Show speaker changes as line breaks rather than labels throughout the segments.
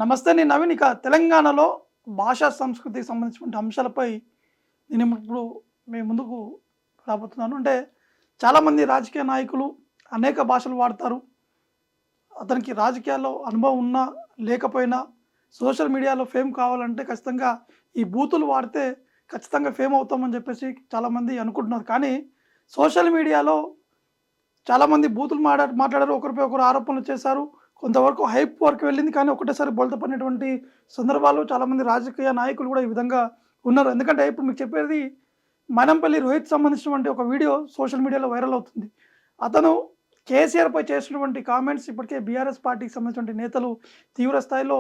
నమస్తే. నేను నవీన్. ఇక తెలంగాణలో భాషా సంస్కృతికి సంబంధించినటువంటి అంశాలపై నేను ఇప్పుడు మీ ముందుకు రాబోతున్నాను. అంటే చాలామంది రాజకీయ నాయకులు అనేక భాషలు వాడతారు. అతనికి రాజకీయాల్లో అనుభవం ఉన్నా లేకపోయినా సోషల్ మీడియాలో ఫేమ్ కావాలంటే ఖచ్చితంగా ఈ బూతులు వాడితే ఖచ్చితంగా ఫేమ్ అవుతామని చెప్పేసి చాలామంది అనుకుంటున్నారు. కానీ సోషల్ మీడియాలో చాలామంది బూతులు మాట్లాడారు, ఒకరిపై ఒకరు ఆరోపణలు చేశారు. కొంతవరకు హైప్ వరకు వెళ్ళింది. కానీ ఒకటేసారి బోల్తా పడినటువంటి సందర్భాలు చాలామంది రాజకీయ నాయకులు కూడా ఈ విధంగా ఉన్నారు. ఎందుకంటే ఇప్పుడు మీకు చెప్పేది మనంపల్లి రోహిత్ సంబంధించినటువంటి ఒక వీడియో సోషల్ మీడియాలో వైరల్ అవుతుంది. అతను కేసీఆర్పై చేసినటువంటి కామెంట్స్ ఇప్పటికే బీఆర్ఎస్ పార్టీకి సంబంధించినటువంటి నేతలు తీవ్ర స్థాయిలో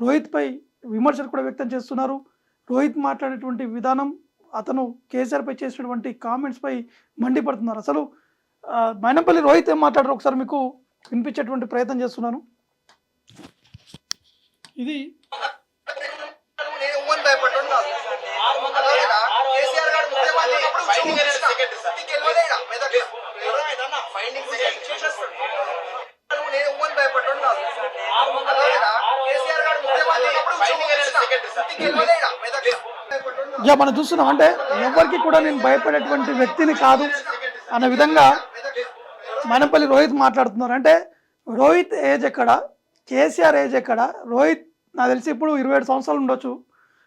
రోహిత్పై విమర్శలు కూడా వ్యక్తం చేస్తున్నారు. రోహిత్ మాట్లాడేటువంటి విధానం, అతను కేసీఆర్పై చేసినటువంటి కామెంట్స్పై మండిపడుతున్నారు. అసలు మైనంపల్లి రోహిత్ ఏం మాట్లాడారు ఒకసారి మీకు వినిపించేటువంటి ప్రయత్నం చేస్తున్నాను. ఇది మనం చూస్తున్నాం. అంటే ఎవరికి కూడా నేను భయపడేటువంటి వ్యక్తిని కాదు అనే విధంగా మనంపల్లి రోహిత్ మాట్లాడుతున్నారు. అంటే రోహిత్ ఏజ్ ఎక్కడ, కేసీఆర్ ఏజ్ ఎక్కడ? రోహిత్ నాకు తెలిసి ఇప్పుడు 27 సంవత్సరాలు ఉండొచ్చు.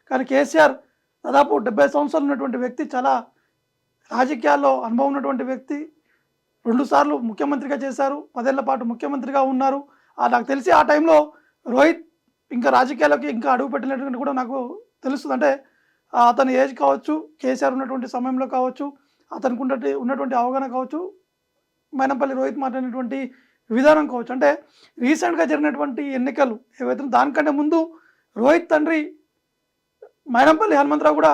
కానీ కేసీఆర్ దాదాపు 70 సంవత్సరాలు ఉన్నటువంటి వ్యక్తి, చాలా రాజకీయాల్లో అనుభవం ఉన్నటువంటి వ్యక్తి. 2 సార్లు ముఖ్యమంత్రిగా చేశారు, 10 ఏళ్ల పాటు ముఖ్యమంత్రిగా ఉన్నారు. నాకు తెలిసి ఆ టైంలో రోహిత్ ఇంకా రాజకీయాల్లోకి ఇంకా అడుగు పెట్టినటువంటి కూడా నాకు తెలుస్తుంది. అంటే అతని ఏజ్ కావచ్చు, కేసీఆర్ ఉన్నటువంటి సమయంలో కావచ్చు, అతనికి ఉన్నటువంటి అవగాహన కావచ్చు, మైనంపల్లి రోహిత్ మాట్లాడినటువంటి విధానం కావచ్చు. అంటే రీసెంట్గా జరిగినటువంటి ఎన్నికలు ఏవైతే దానికంటే ముందు రోహిత్ తండ్రి మైనంపల్లి హనుమంతరావు కూడా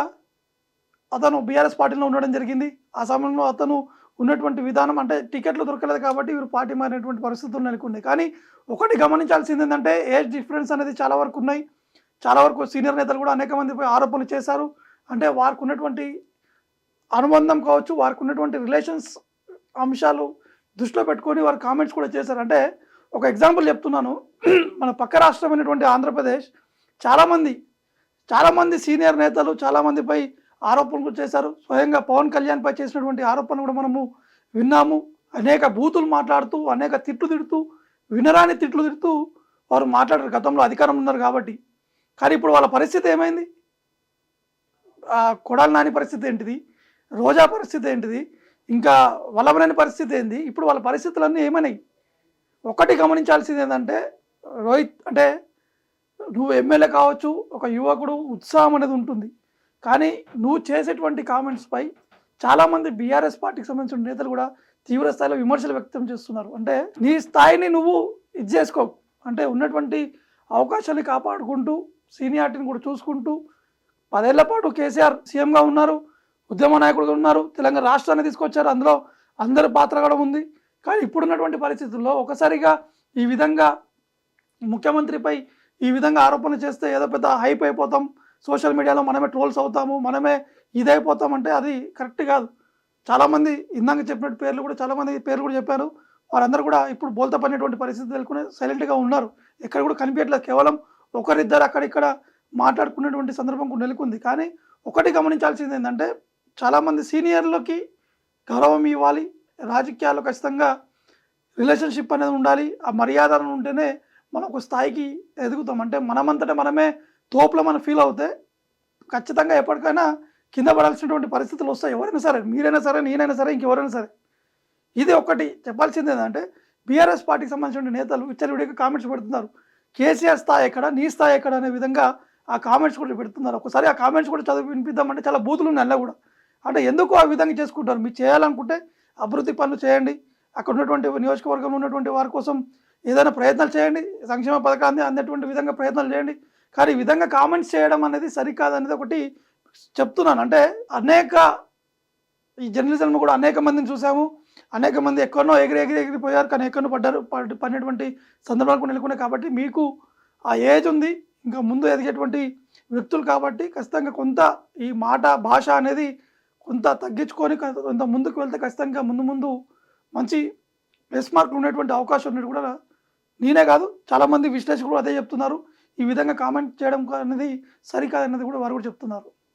అతను బీఆర్ఎస్ పార్టీలో ఉండడం జరిగింది. ఆ సమయంలో అతను ఉన్నటువంటి విధానం, అంటే టికెట్లు దొరకలేదు కాబట్టి వీరు పార్టీ మారినటువంటి పరిస్థితులు నెలకొన్నాయి. కానీ ఒకటి గమనించాల్సింది ఏంటంటే ఏజ్ డిఫరెన్స్ అనేది చాలా వరకు ఉన్నాయి. చాలా వరకు సీనియర్ నేతలు కూడా అనేక మందిపై ఆరోపణలు చేశారు. అంటే వారికి ఉన్నటువంటి అనుబంధం కావచ్చు, వారికి ఉన్నటువంటి రిలేషన్స్ అంశాలు దృష్టిలో పెట్టుకొని వారు కామెంట్స్ కూడా చేశారు. అంటే ఒక ఎగ్జాంపుల్ చెప్తున్నాను. మన పక్క రాష్ట్రమైనటువంటి ఆంధ్రప్రదేశ్ చాలామంది సీనియర్ నేతలు చాలామందిపై ఆరోపణలు చేశారు. స్వయంగా పవన్ కళ్యాణ్పై చేసినటువంటి ఆరోపణలు కూడా మనము విన్నాము. అనేక బూతులు మాట్లాడుతూ, అనేక తిట్లు తిడుతూ, వినరాని తిట్లు తిడుతూ వారు మాట్లాడారు గతంలో అధికారం ఉన్నారు కాబట్టి. కానీ ఇప్పుడు వాళ్ళ పరిస్థితి ఏమైంది? కొడాలి నాని పరిస్థితి ఏంటిది? రోజా పరిస్థితి ఏంటిది? ఇంకా వల్లభనేని పరిస్థితి ఏంది? ఇప్పుడు వాళ్ళ పరిస్థితులన్నీ ఏమైనాయి? ఒకటి గమనించాల్సింది ఏంటంటే రోహిత్, అంటే నువ్వు ఎమ్మెల్యే కావచ్చు, ఒక యువకుడు ఉత్సాహం అనేది ఉంటుంది. కానీ నువ్వు చేసేటువంటి కామెంట్స్పై చాలామంది బీఆర్ఎస్ పార్టీకి సంబంధించిన నేతలు కూడా తీవ్ర స్థాయిలో విమర్శలు వ్యక్తం చేస్తున్నారు. అంటే నీ స్థాయిని నువ్వు ఇది చేసుకో, అంటే ఉన్నటువంటి అవకాశాన్ని కాపాడుకుంటూ, సీనియారిటీని కూడా చూసుకుంటూ, 10 ఏళ్ల పాటు కేసీఆర్ సీఎంగా ఉన్నారు, ఉద్యమ నాయకుడుగా ఉన్నారు, తెలంగాణ రాష్ట్రాన్ని తీసుకొచ్చారు, అందులో అందరి పాత్ర కూడా ఉంది. కానీ ఇప్పుడున్నటువంటి పరిస్థితుల్లో ఒకసారిగా ఈ విధంగా ముఖ్యమంత్రిపై ఈ విధంగా ఆరోపణలు చేస్తే ఏదో పెద్ద హైప్ అయిపోతాం, సోషల్ మీడియాలో మనమే ట్రోల్స్ అవుతాము, మనమే ఇదైపోతాం, అంటే అది కరెక్ట్ కాదు. చాలామంది ఇందాక చెప్పినట్టు చాలామంది పేర్లు కూడా చెప్పారు. వారందరూ కూడా ఇప్పుడు బోల్తా పడినటువంటి పరిస్థితి తెలుసుకుని సైలెంట్గా ఉన్నారు. ఎక్కడ కూడా కనిపించట్లేదు. కేవలం ఒకరిద్దరు అక్కడిక్కడ మాట్లాడుకునేటువంటి సందర్భం కూడా నెలకొంది. కానీ ఒకటి గమనించాల్సింది ఏంటంటే చాలామంది సీనియర్లకి గౌరవం ఇవ్వాలి. రాజకీయాల్లో ఖచ్చితంగా రిలేషన్షిప్ అనేది ఉండాలి. ఆ మర్యాదలు ఉంటేనే మనం ఒక స్థాయికి ఎదుగుతాం. అంటే మనమంతటా మనమే తోపులో మనం ఫీల్ అవుతే ఖచ్చితంగా ఎప్పటికైనా కింద పడాల్సినటువంటి పరిస్థితులు వస్తాయి. ఎవరైనా సరే, మీరైనా సరే, నేనైనా సరే, ఇంకెవరైనా సరే. ఇది ఒకటి చెప్పాల్సింది ఏంటంటే బీఆర్ఎస్ పార్టీకి సంబంధించిన నేతలు విచ్చలవిడిగా కామెంట్స్ పెడుతున్నారు. కేసీఆర్ స్థాయి ఎక్కడ, నీ స్థాయి ఎక్కడ అనే విధంగా ఆ కామెంట్స్ కూడా పెడుతున్నారు. ఒకసారి ఆ కామెంట్స్ కూడా చదివి వినిపిద్దామంటే చాలా బూతులు ఉన్నాయి అలా కూడా. అంటే ఎందుకు ఆ విధంగా చేసుకుంటారు? మీరు చేయాలనుకుంటే అభివృద్ధి పనులు చేయండి, అక్కడ ఉన్నటువంటి నియోజకవర్గంలో ఉన్నటువంటి వారి కోసం ఏదైనా ప్రయత్నాలు చేయండి, సంక్షేమ పథకాన్ని అందేటువంటి విధంగా ప్రయత్నాలు చేయండి. కానీ ఈ విధంగా కామెంట్స్ చేయడం అనేది సరికాదనేది ఒకటి చెప్తున్నాను. అంటే ఈ జర్నలిజంలో కూడా అనేక మందిని చూసాము. అనేక మంది ఎక్కడనో ఎగిరిపోయారు, కానీ ఎక్కడో పడినటువంటి సందర్భాలు నెలకొన్నాయి. కాబట్టి మీకు ఆ ఏజ్ ఉంది, ఇంకా ముందు ఎదిగేటువంటి వ్యక్తులు కాబట్టి ఖచ్చితంగా కొంత ఈ భాష అనేది కొంత తగ్గించుకొని కొంత ముందుకు వెళ్తే ఖచ్చితంగా ముందు మంచి ప్లస్ మార్కులు ఉండేటువంటి అవకాశం ఉన్నట్టు కూడా నేనే కాదు చాలామంది విశ్లేషకులు అదే చెప్తున్నారు. ఈ విధంగా కామెంట్ చేయడం అనేది సరికాదన్నది కూడా వారు కూడా చెప్తున్నారు.